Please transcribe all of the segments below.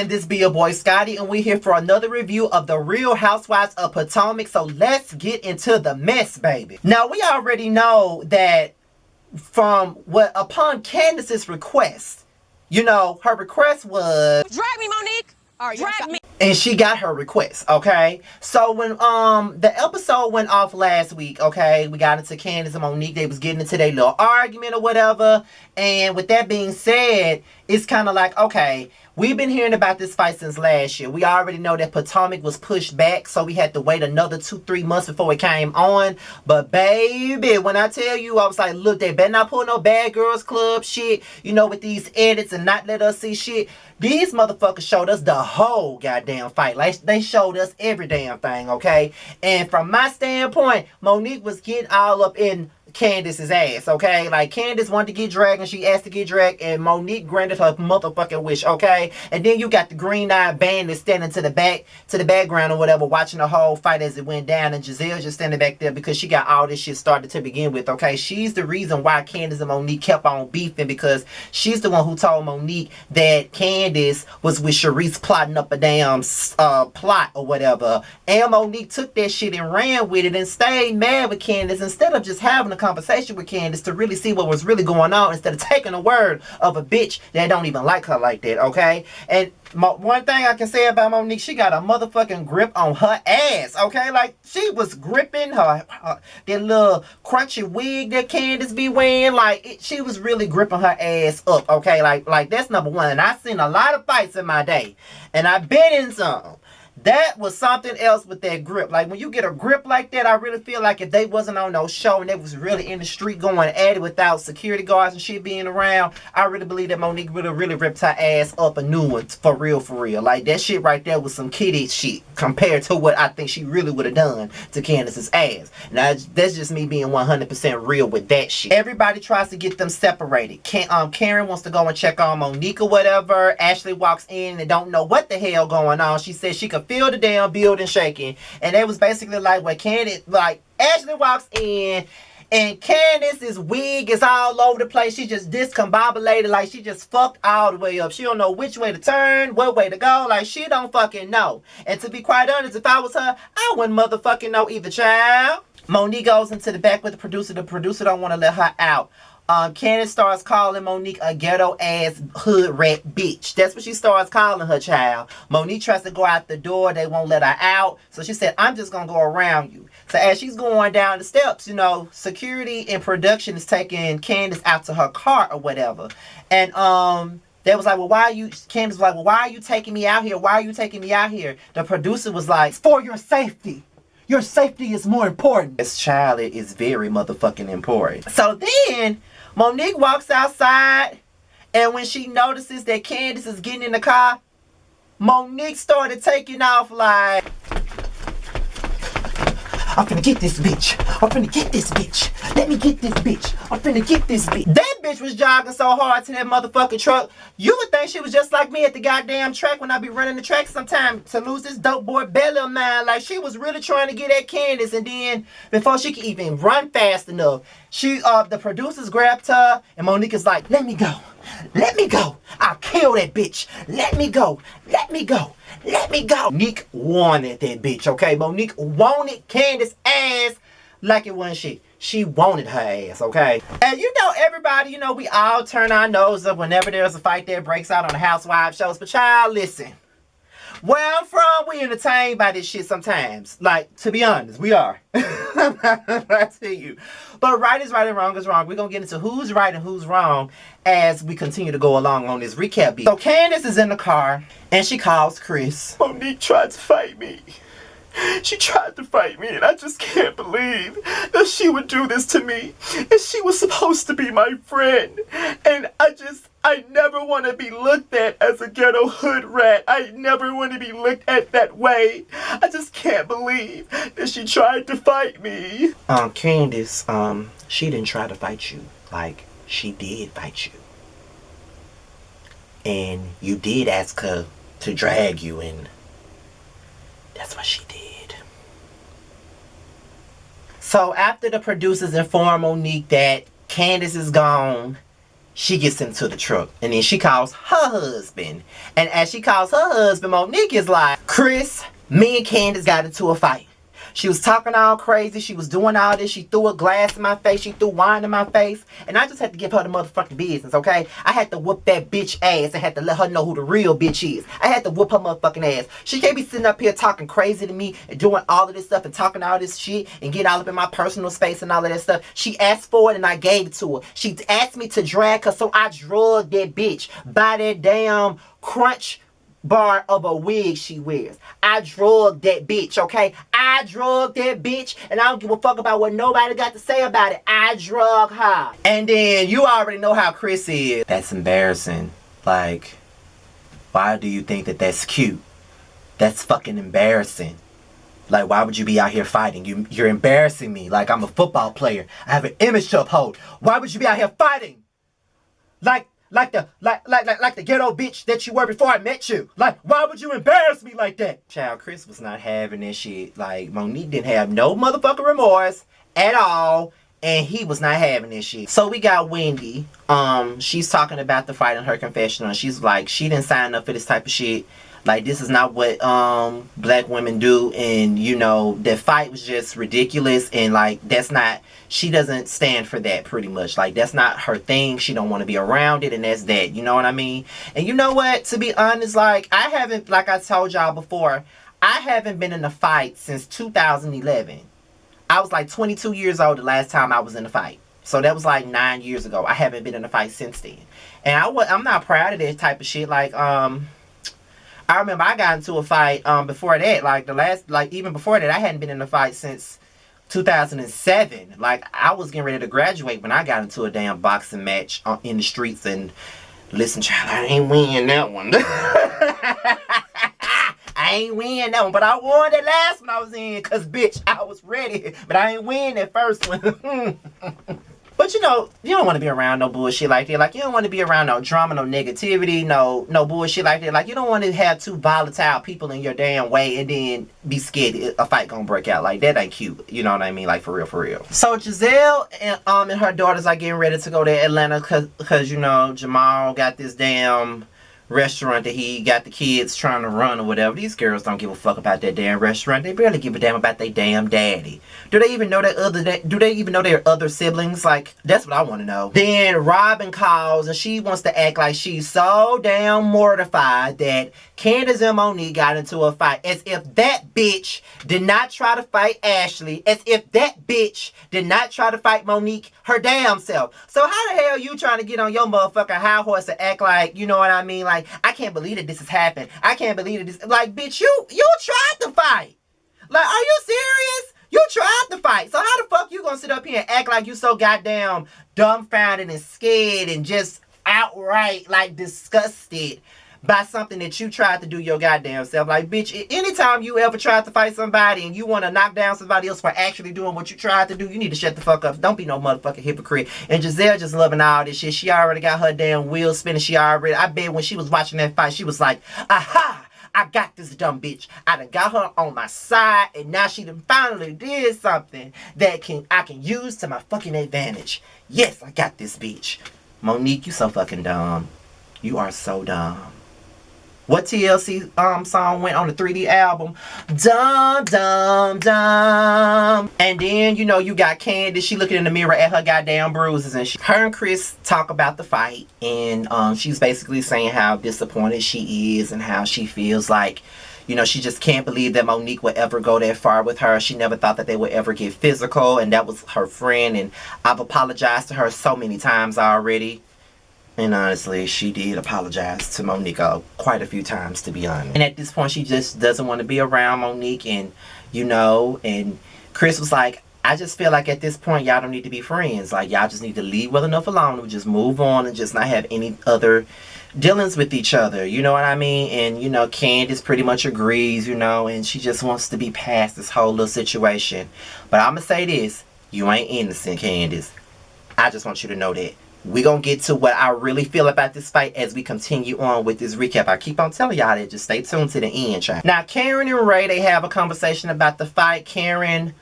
And this be your boy Scotty, and we're here for another review of the Real Housewives of Potomac. So let's get into the mess, baby. Now, we already know that upon Candace's request, you know, her request was drag me, Monique. All right, drag me. And she got her request, okay? So when the episode went off last week, okay, we got into Candace and Monique. They was getting into their little argument or whatever. And with that being said, it's kind of like, okay, we've been hearing about this fight since last year. We already know that Potomac was pushed back, so we had to wait another 2-3 months before it came on. But baby, when I tell you, I was like, look, they better not pull no Bad Girls Club shit, you know, with these edits and not let us see shit. These motherfuckers showed us the whole goddamn fight. Like, they showed us every damn thing, okay? And from my standpoint, Monique was getting all up in Candace's ass, okay? Like, Candace wanted to get dragged and she asked to get dragged, and Monique granted her motherfucking wish, okay? And then you got the green-eyed bandit standing to the background or whatever, watching the whole fight as it went down, and Giselle just standing back there because she got all this shit started to begin with, okay? She's the reason why Candace and Monique kept on beefing, because she's the one who told Monique that Candace was with Sharice plotting up a damn plot or whatever, and Monique took that shit and ran with it and stayed mad with Candace instead of just having a conversation with Candace to really see what was really going on, instead of taking a word of a bitch that don't even like her like that, okay? And one thing I can say about Monique, she got a motherfucking grip on her ass, okay? Like, she was gripping that little crunchy wig that Candace be wearing. Like, she was really gripping her ass up, okay? Like that's number one. And I've seen a lot of fights in my day, and I've been in some. That was something else with that grip. Like, when you get a grip like that, I really feel like if they wasn't on no show and they was really in the street going at it without security guards and shit being around, I really believe that Monique would have really ripped her ass up a new one, for real, for real. Like, that shit right there was some kiddie shit compared to what I think she really would have done to Candace's ass. Now, that's just me being 100% real with that shit. Everybody tries to get them separated. Karen wants to go and check on Monique or whatever. Ashley walks in and don't know what the hell going on. She said she could feel the damn building shaking, and it was basically like when Candace, like, Ashley walks in and Candace's wig is all over the place. She just discombobulated, like she just fucked all the way up. She don't know which way to turn, what way to go. Like, she don't fucking know. And to be quite honest, if I was her, I wouldn't motherfucking know either, child. Monique goes into the back with the producer. The producer don't want to let her out. Candace starts calling Monique a ghetto-ass hood rat bitch. That's what she starts calling her, child. Monique tries to go out the door. They won't let her out. So she said, I'm just going to go around you. So as she's going down the steps, you know, security and production is taking Candace out to her car or whatever. And they was like, well, Candace was like, well, why are you taking me out here? Why are you taking me out here? The producer was like, it's for your safety. Your safety is more important. This child is very motherfucking important. So then Monique walks outside, and when she notices that Candace is getting in the car, Monique started taking off like, I'm finna get this bitch. I'm finna get this bitch. Let me get this bitch. I'm finna get this bitch. That bitch was jogging so hard to that motherfucking truck. You would think she was just like me at the goddamn track when I be running the track sometimes to lose this dope boy belly of mine. Like, she was really trying to get at Candace, and then before she could even run fast enough, the producers grabbed her, and Monique is like, let me go. Let me go. I'll kill that bitch. Let me go. Let me go. Let me go. Monique wanted that bitch, okay? Monique wanted Candace's ass like it wasn't shit. She wanted her ass, okay? And you know, everybody, you know, we all turn our nose up whenever there's a fight that breaks out on the Housewives shows. But child, listen. Where I'm from, we entertained by this shit sometimes. Like, to be honest, we are. I tell you. But right is right and wrong is wrong. We're going to get into who's right and who's wrong as we continue to go along on this recap beat. So Candace is in the car, and she calls Chris. Monique tried to fight me. She tried to fight me, and I just can't believe that she would do this to me. And she was supposed to be my friend. And I never want to be looked at as a ghetto hood rat. I never want to be looked at that way. I just can't believe that she tried to fight me. Candace, she didn't try to fight you. Like, she did fight you. And you did ask her to drag you, and that's what she did. So after the producers inform Monique that Candace is gone she gets into the truck. And then she calls her husband. And as she calls her husband, Monique is like, Chris, me and Candace got into a fight. She was talking all crazy. She was doing all this. She threw a glass in my face. She threw wine in my face. And I just had to give her the motherfucking business, okay? I had to whoop that bitch ass. I had to let her know who the real bitch is. I had to whoop her motherfucking ass. She can't be sitting up here talking crazy to me and doing all of this stuff and talking all this shit and getting all up in my personal space and all of that stuff. She asked for it and I gave it to her. She asked me to drag her, so I drugged that bitch by that damn crunch bar of a wig she wears. I drugged that bitch, okay? I drugged that bitch, and I don't give a fuck about what nobody got to say about it. I drug her. And then you already know how Chris is. That's embarrassing. Like, why do you think that that's cute? That's fucking embarrassing. Like, why would you be out here fighting? You're embarrassing me. Like, I'm a football player. I have an image to uphold. Why would you be out here fighting? Like the ghetto bitch that you were before I met you. Like, why would you embarrass me like that? Child, Chris was not having this shit. Like, Monique didn't have no motherfucking remorse at all. And he was not having this shit. So we got Wendy. She's talking about the fight in her confessional. And she's like, she didn't sign up for this type of shit. Like, this is not what black women do. And, you know, that fight was just ridiculous. And, like, that's not... She doesn't stand for that, pretty much. Like, that's not her thing. She don't want to be around it, and that's that. You know what I mean? And you know what? To be honest, like, I haven't... Like I told y'all before, I haven't been in a fight since 2011. I was, like, 22 years old the last time I was in a fight. So that was, like, 9 years ago. I haven't been in a fight since then. And I'm not proud of that type of shit. Like, I remember I got into a fight before that. Even before that, I hadn't been in a fight since 2007. Like, I was getting ready to graduate when I got into a damn boxing match in the streets. And listen, child, I ain't winning that one. I ain't win that one, but I won that last one I was in. Because, bitch, I was ready. But I ain't win that first one. But, you know, you don't want to be around no bullshit like that. Like, you don't want to be around no drama, no negativity, no bullshit like that. Like, you don't want to have two volatile people in your damn way and then be scared a fight gonna break out. Like, that ain't cute. You know what I mean? Like, for real, for real. So, Giselle and her daughters are getting ready to go to Atlanta because, you know, Jamal got this damn restaurant that he got the kids trying to run or whatever. These girls don't give a fuck about that damn restaurant. They barely give a damn about their damn daddy. Do they even know their other siblings? Like, that's what I want to know. Then Robin calls and she wants to act like she's so damn mortified that Candace and Monique got into a fight. As if that bitch did not try to fight Ashley. As if that bitch did not try to fight Monique her damn self. So how the hell you trying to get on your motherfucking high horse and act like, you know what I mean? Like, I can't believe that this has happened. I can't believe that this... Like, bitch, you tried to fight. Like, are you serious? You tried to fight. So how the fuck you gonna sit up here and act like you so goddamn dumbfounded and scared and just outright, like, disgusted by something that you tried to do your goddamn self? Like, bitch, anytime you ever tried to fight somebody and you want to knock down somebody else for actually doing what you tried to do, you need to shut the fuck up. Don't be no motherfucking hypocrite. And Giselle just loving all this shit. She already got her damn wheels spinning. I bet when she was watching that fight, she was like, aha! I got this dumb bitch. I done got her on my side, and now she done finally did something that I can use to my fucking advantage. Yes, I got this bitch. Monique, you so fucking dumb. You are so dumb. What TLC song went on the 3D album? Dumb, dumb, dumb. And then, you know, you got Candace. She looking in the mirror at her goddamn bruises. And her and Chris talk about the fight. And she's basically saying how disappointed she is and how she feels like, you know, she just can't believe that Monique would ever go that far with her. She never thought that they would ever get physical. And that was her friend. And I've apologized to her so many times already. And honestly, she did apologize to Monique quite a few times, to be honest. And at this point, she just doesn't want to be around Monique. And, you know, and Chris was like, I just feel like at this point, y'all don't need to be friends. Like, y'all just need to leave well enough alone and just move on and just not have any other dealings with each other. You know what I mean? And, you know, Candace pretty much agrees, you know, and she just wants to be past this whole little situation. But I'm going to say this. You ain't innocent, Candace. I just want you to know that. We're going to get to what I really feel about this fight as we continue on with this recap. I keep on telling y'all that. Just stay tuned to the end, child. Now, Karen and Ray, they have a conversation about the fight. Karen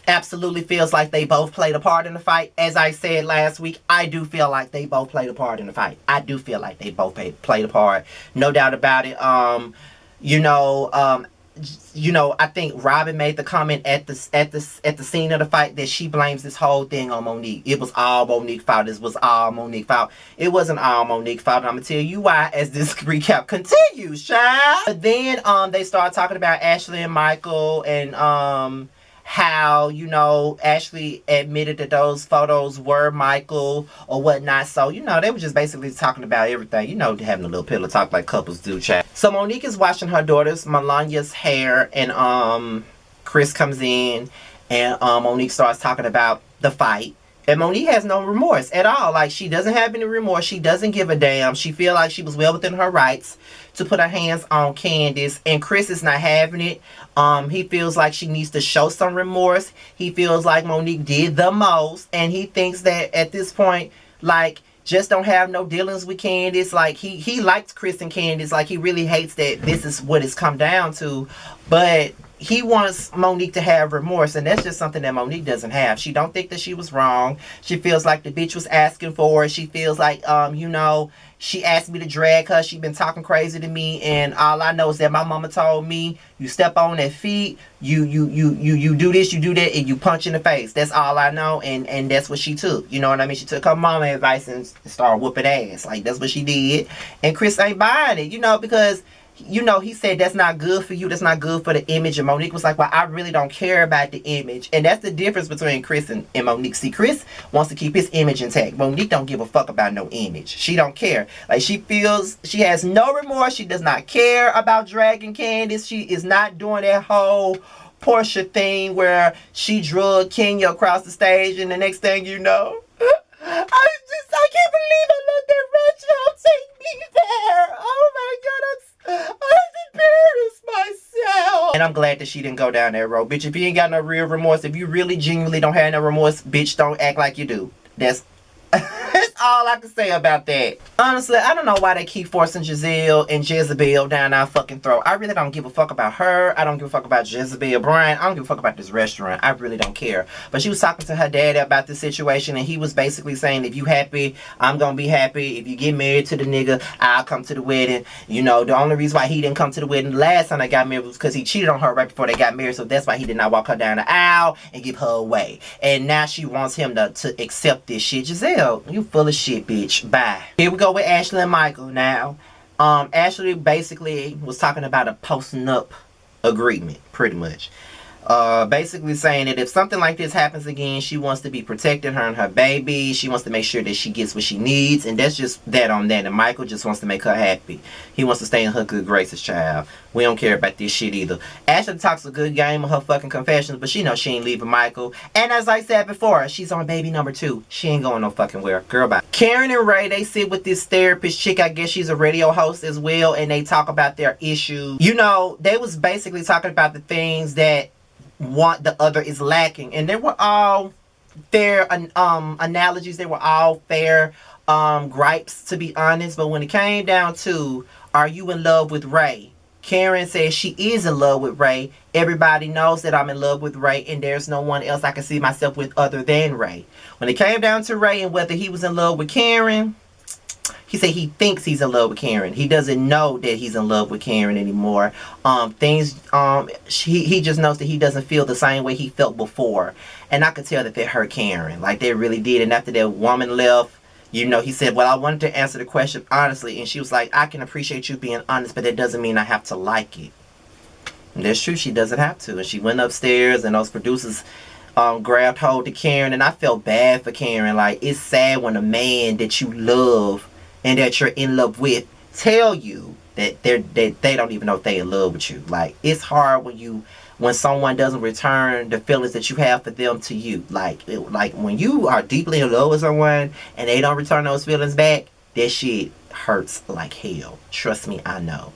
absolutely feels like they both played a part in the fight. As I said last week, I do feel like they both played a part in the fight. I do feel like they both played a part. No doubt about it. You know, I think Robin made the comment at the scene of the fight that she blames this whole thing on Monique. It was all Monique's fault. This was all Monique's fault. It wasn't all Monique's fault. And I'm gonna tell you why as this recap continues, child. But then they start talking about Ashley and Michael and how, Ashley admitted that those photos were Michael or whatnot. So, they were just basically talking about everything. Having a little pillow talk like couples do, chat. So Monique is washing her daughter's Melania's hair, and Chris comes in, and Monique starts talking about the fight. And Monique has no remorse at all. Like, she doesn't have any remorse. She doesn't give a damn. She feel like she was well within her rights to put her hands on Candace. And Chris is not having it. He feels like she needs to show some remorse. He feels like Monique did the most. And he thinks that at this point, like, just don't have no dealings with Candace. Like, he likes Chris and Candace. Like, he really hates that this is what it's come down to. But he wants Monique to have remorse, and that's just something that Monique doesn't have. She don't think that she was wrong. She feels like the bitch was asking for it. She feels like, she asked me to drag her. She been talking crazy to me, and all I know is that my mama told me, you step on their feet, you do this, you do that, and you punch in the face. That's all I know, and that's what she took. You know what I mean? She took her mama advice and started whooping ass. Like, that's what she did. And Chris ain't buying it, because he said that's not good for you. That's not good for the image. And Monique was like, well, I really don't care about the image. And that's the difference between Chris and Monique. See, Chris wants to keep his image intact. Monique don't give a fuck about no image. She don't care. Like, she feels she has no remorse. She does not care about dragging Candace. She is not doing that whole Portia thing where she drugged Kenya across the stage, and the next thing you know, I can't believe I let that Rachel take me there. Oh my God, I'm embarrassed myself. And I'm glad that she didn't go down that road. Bitch, if you ain't got no real remorse, if you really genuinely don't have no remorse, bitch, don't act like you do. That's all I can say about that. Honestly, I don't know why they keep forcing Giselle and Jezebel down our fucking throat. I really don't give a fuck about her. I don't give a fuck about Jezebel Brian. I don't give a fuck about this restaurant. I really don't care. But she was talking to her daddy about the situation, and he was basically saying, if you happy, I'm gonna be happy. If you get married to the nigga, I'll come to the wedding. The only reason why he didn't come to the wedding the last time they got married was because he cheated on her right before they got married. So that's why he did not walk her down the aisle and give her away. And now she wants him to accept this shit. Giselle, you full of shit, bitch. Bye. Here we go with Ashley and Michael now. Ashley basically was talking about a posting up agreement, pretty much. Basically saying that if something like this happens again, she wants to be protecting her and her baby. She wants to make sure that she gets what she needs, and that's just that on that. And Michael just wants to make her happy. He wants to stay in her good graces, child. We don't care about this shit either. Ashley talks a good game of her fucking confessions, but she knows she ain't leaving Michael. And as I said before, she's on baby number 2. She ain't going no fucking where. Girl, bye. Karen and Ray, they sit with this therapist chick. I guess she's a radio host as well, and they talk about their issues. They was basically talking about the things that what the other is lacking, and they were all fair analogies. They were all fair gripes, to be honest. But when it came down to, are you in love with Ray? Karen says she is in love with Ray. Everybody knows that I'm in love with Ray, and there's no one else I can see myself with other than Ray. When it came down to Ray and whether he was in love with Karen, he said he thinks he's in love with Karen. He doesn't know that he's in love with Karen anymore. He just knows that he doesn't feel the same way he felt before. And I could tell that they hurt Karen. Like, they really did. And after that woman left, he said, well, I wanted to answer the question honestly. And she was like, I can appreciate you being honest, but that doesn't mean I have to like it. And that's true. She doesn't have to. And she went upstairs, and those producers grabbed hold of Karen. And I felt bad for Karen. Like, it's sad when a man that you love and that you're in love with tell you that they don't even know if they're in love with you. Like, it's hard when someone doesn't return the feelings that you have for them to you. Like when you are deeply in love with someone and they don't return those feelings back, that shit hurts like hell. Trust me, I know.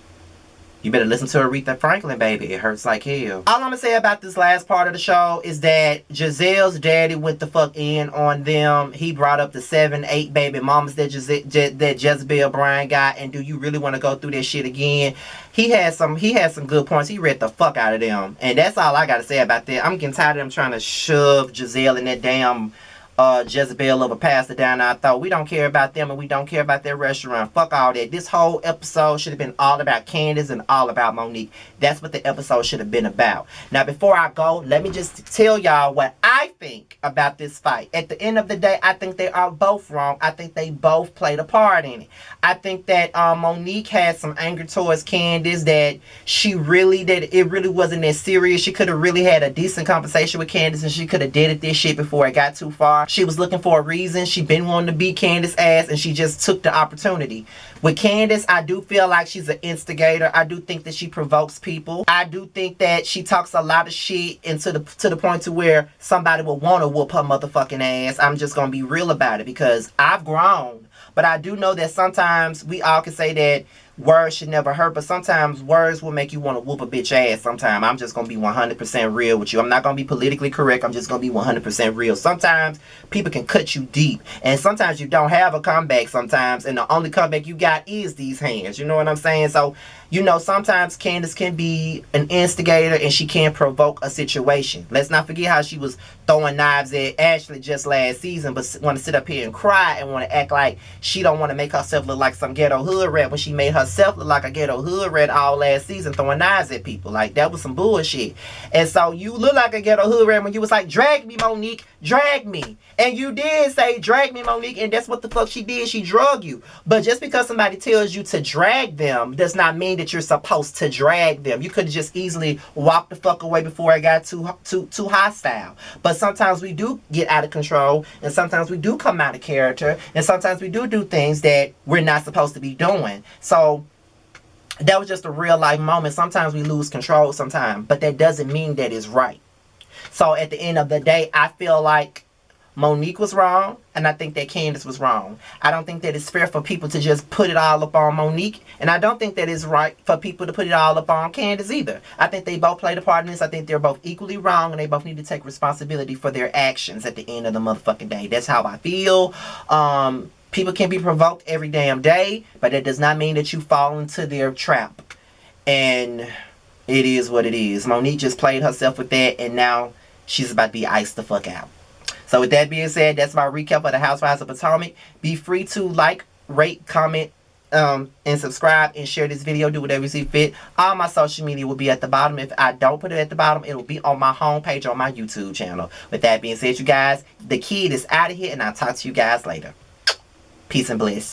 You better listen to Aretha Franklin, baby. It hurts like hell. All I'm gonna say about this last part of the show is that Giselle's daddy went the fuck in on them. He brought up the 7, 8 baby mamas that Jezebel Bryan got. And do you really want to go through that shit again? He had some good points. He read the fuck out of them. And that's all I gotta say about that. I'm getting tired of them trying to shove Giselle in that damn Jezebel of a pastor down our throat. We don't care about them and we don't care about their restaurant. Fuck all that. This whole episode should have been all about Candace and all about Monique. That's what the episode should have been about. Now, before I go, let me just tell y'all what I think about this fight. At the end of the day, I think they are both wrong. I think they both played a part in it. I think that Monique had some anger towards Candace, that it really wasn't that serious. She could have really had a decent conversation with Candace and she could have did this shit before it got too far. She was looking for a reason. She been wanting to beat Candace's ass and she just took the opportunity. With Candace, I do feel like she's an instigator. I do think that she provokes people. I do think that she talks a lot of shit and to the point to where somebody will want to whoop her motherfucking ass. I'm just gonna be real about it because I've grown. But I do know that sometimes we all can say that words should never hurt, but sometimes words will make you want to whoop a bitch ass sometimes. I'm just going to be 100% real with you. I'm not going to be politically correct. I'm just going to be 100% real. Sometimes people can cut you deep, and sometimes you don't have a comeback sometimes, and the only comeback you got is these hands. You know what I'm saying? So, you know, sometimes Candace can be an instigator and she can provoke a situation. Let's not forget how she was throwing knives at Ashley just last season, but want to sit up here and cry and want to act like she don't want to make herself look like some ghetto hood rat when she made herself look like a ghetto hood rat all last season throwing knives at people. Like, that was some bullshit. And so you look like a ghetto hood rat when you was like, drag me, Monique, drag me. And you did say, drag me, Monique, and that's what the fuck she did. She drug you. But just because somebody tells you to drag them does not mean that you're supposed to drag them. You could have just easily walked the fuck away before it got too hostile. But sometimes we do get out of control, and sometimes we do come out of character, and sometimes we do things that we're not supposed to be doing. So that was just a real life moment. Sometimes we lose control sometimes, but that doesn't mean that it's right. So at the end of the day, I feel like Monique was wrong, and I think that Candace was wrong. I don't think that it's fair for people to just put it all up on Monique, and I don't think that it's right for people to put it all up on Candace either. I think they both played a part in this. I think they're both equally wrong, and they both need to take responsibility for their actions at the end of the motherfucking day. That's how I feel. People can be provoked every damn day, but that does not mean that you fall into their trap. And it is what it is. Monique just played herself with that, and now she's about to be iced the fuck out. So with that being said, that's my recap of the Housewives of Potomac. Be free to like, rate, comment, and subscribe and share this video. Do whatever you see fit. All my social media will be at the bottom. If I don't put it at the bottom, it will be on my homepage on my YouTube channel. With that being said, you guys, the kid is out of here, and I'll talk to you guys later. Peace and bliss.